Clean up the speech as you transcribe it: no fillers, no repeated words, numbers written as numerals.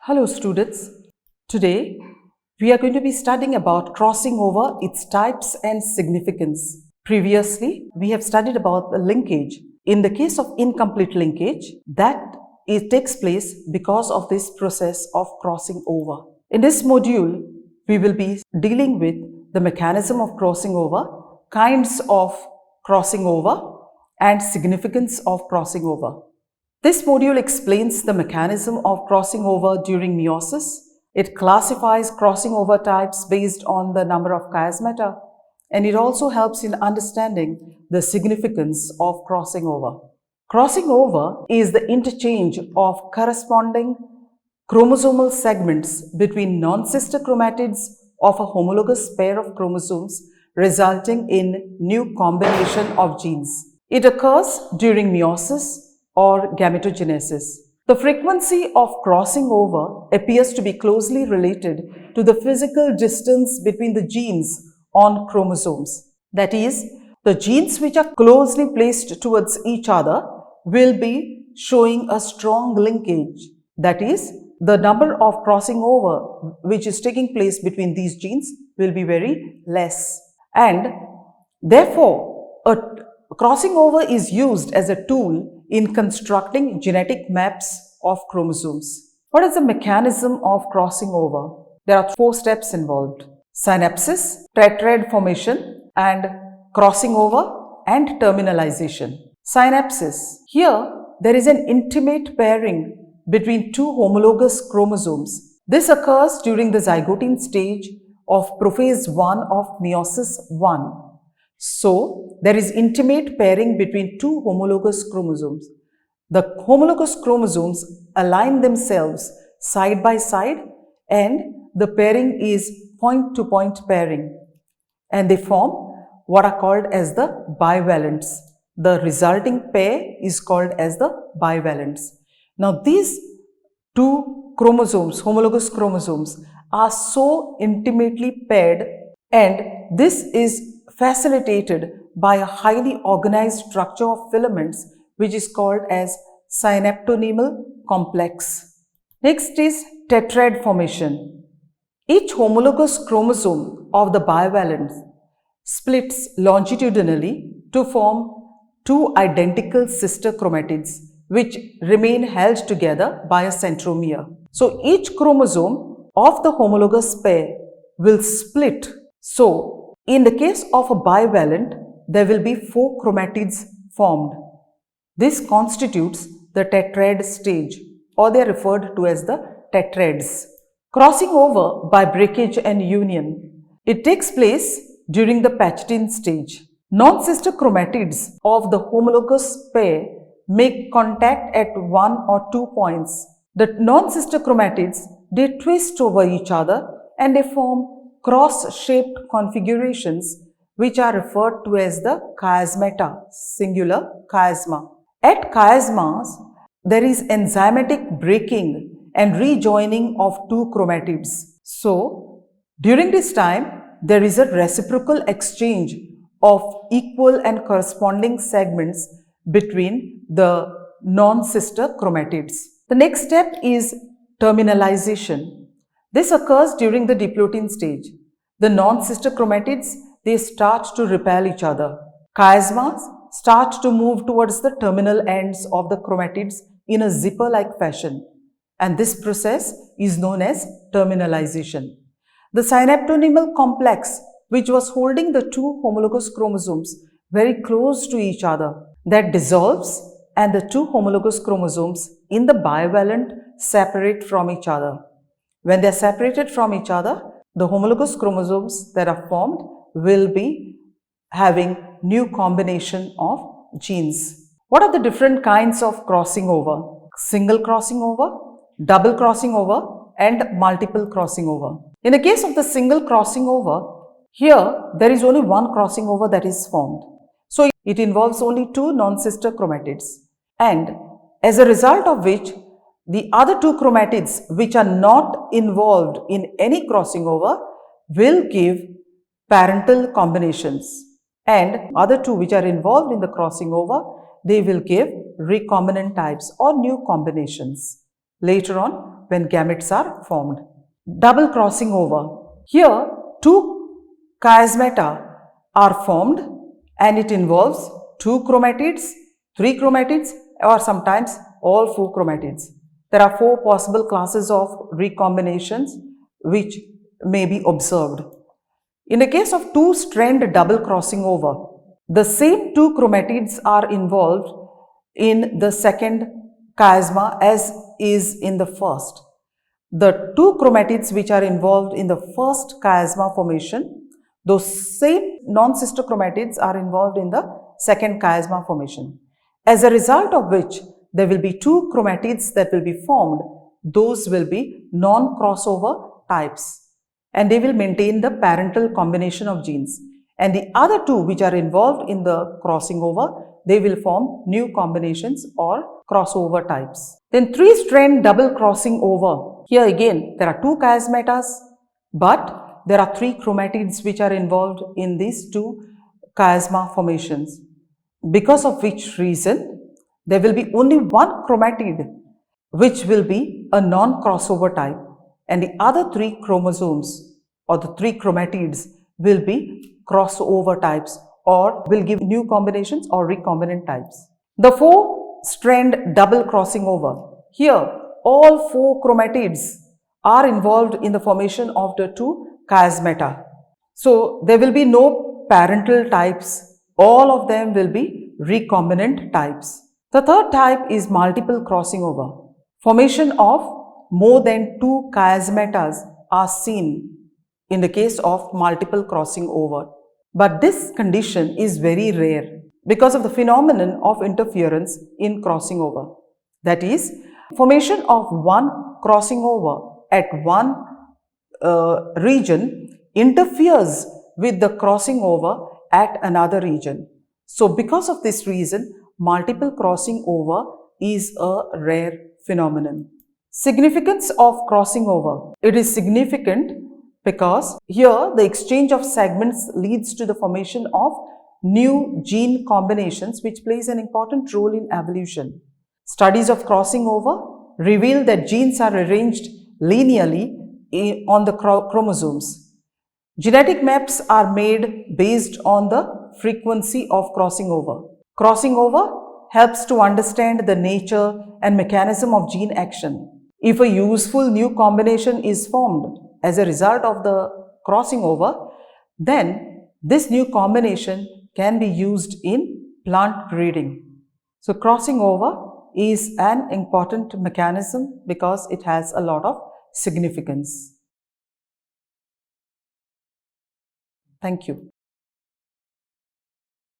Hello students, today we are going to be studying about crossing over, its types and significance. Previously, we have studied about the linkage. In the case of incomplete linkage, it takes place because of this process of crossing over. In this module, we will be dealing with the mechanism of crossing over, kinds of crossing over and significance of crossing over. This module explains the mechanism of crossing over during meiosis. It classifies crossing over types based on the number of chiasmata, and it also helps in understanding the significance of crossing over. Crossing over is the interchange of corresponding chromosomal segments between non-sister chromatids of a homologous pair of chromosomes, resulting in new combination of genes. It occurs during meiosis or gametogenesis. The frequency of crossing over appears to be closely related to the physical distance between the genes on chromosomes. That is, the genes which are closely placed towards each other will be showing a strong linkage. That is, the number of crossing over which is taking place between these genes will be very less. And therefore, a crossing over is used as a tool in constructing genetic maps of chromosomes. What is the mechanism of crossing over? There are 4 steps involved: synapsis, tetrad formation, and crossing over and terminalization. Synapsis. Here, there is an intimate pairing between 2 homologous chromosomes. This occurs during the zygotine stage of prophase 1 of meiosis 1. So, there is intimate pairing between 2 homologous chromosomes. The homologous chromosomes align themselves side by side, and the pairing is point-to-point pairing, and they form what are called as the bivalents. The resulting pair is called as the bivalents. Now, these 2 chromosomes, homologous chromosomes, are so intimately paired, and this is facilitated by a highly organized structure of filaments which is called as synaptonemal complex. Next is tetrad formation. Each homologous chromosome of the bivalent splits longitudinally to form 2 identical sister chromatids which remain held together by a centromere. So each chromosome of the homologous pair will split. So in the case of a bivalent, there will be 4 chromatids formed. This constitutes the tetrad stage, or they are referred to as the tetrads. Crossing over by breakage and union. It takes place during the Pachetine stage. Non-sister chromatids of the homologous pair make contact at 1 or 2 points. The non-sister chromatids, they twist over each other and they form cross-shaped configurations which are referred to as the chiasmata, singular chiasma. At chiasmas, there is enzymatic breaking and rejoining of 2 chromatids. So, during this time, there is a reciprocal exchange of equal and corresponding segments between the non-sister chromatids. The next step is terminalization. This occurs during the diplotin stage. The non-sister chromatids, they start to repel each other. Chiasmas start to move towards the terminal ends of the chromatids in a zipper-like fashion, and this process is known as terminalization. The synaptonemal complex, which was holding the 2 homologous chromosomes very close to each other, that dissolves, and the 2 homologous chromosomes in the bivalent separate from each other. When they are separated from each other, the homologous chromosomes that are formed will be having new combination of genes. What are the different kinds of crossing over? Single crossing over, double crossing over, and multiple crossing over. In the case of the single crossing over, here there is only one crossing over that is formed. So it involves only 2 non-sister chromatids, and as a result of which the other 2 chromatids which are not involved in any crossing over will give parental combinations, and other 2 which are involved in the crossing over, they will give recombinant types or new combinations. Later on, when gametes are formed. Double crossing over. Here, two chiasmata are formed and it involves two chromatids, three chromatids, or sometimes all four chromatids. There are four possible classes of recombinations which may be observed. In the case of two-strand double crossing over, the same two chromatids are involved in the second chiasma as is in the first. The two chromatids which are involved in the first chiasma formation, those same non-sister chromatids are involved in the second chiasma formation. As a result of which, there will be two chromatids that will be formed. Those will be non-crossover types and they will maintain the parental combination of genes. And the other two which are involved in the crossing over, they will form new combinations or crossover types. Then three-strand double crossing over. Here again, there are two chiasmatas, but there are three chromatids which are involved in these two chiasma formations. Because of which reason, there will be only one chromatid which will be a non-crossover type and the other three chromosomes or the three chromatids will be crossover types or will give new combinations or recombinant types. The four-strand double crossing over. Here, all four chromatids are involved in the formation of the two chiasmata. So, there will be no parental types. All of them will be recombinant types. The third type is multiple crossing over. Formation of more than two chiasmatas are seen in the case of multiple crossing over. But this condition is very rare because of the phenomenon of interference in crossing over. That is, formation of one crossing over at one region interferes with the crossing over at another region. So, because of this reason, multiple crossing over is a rare phenomenon. Significance of crossing over. It is significant because here the exchange of segments leads to the formation of new gene combinations which plays an important role in evolution. Studies of crossing over reveal that genes are arranged linearly on the chromosomes. Genetic maps are made based on the frequency of crossing over. Crossing over helps to understand the nature and mechanism of gene action. If a useful new combination is formed as a result of the crossing over, then this new combination can be used in plant breeding. So, crossing over is an important mechanism because it has a lot of significance. Thank you.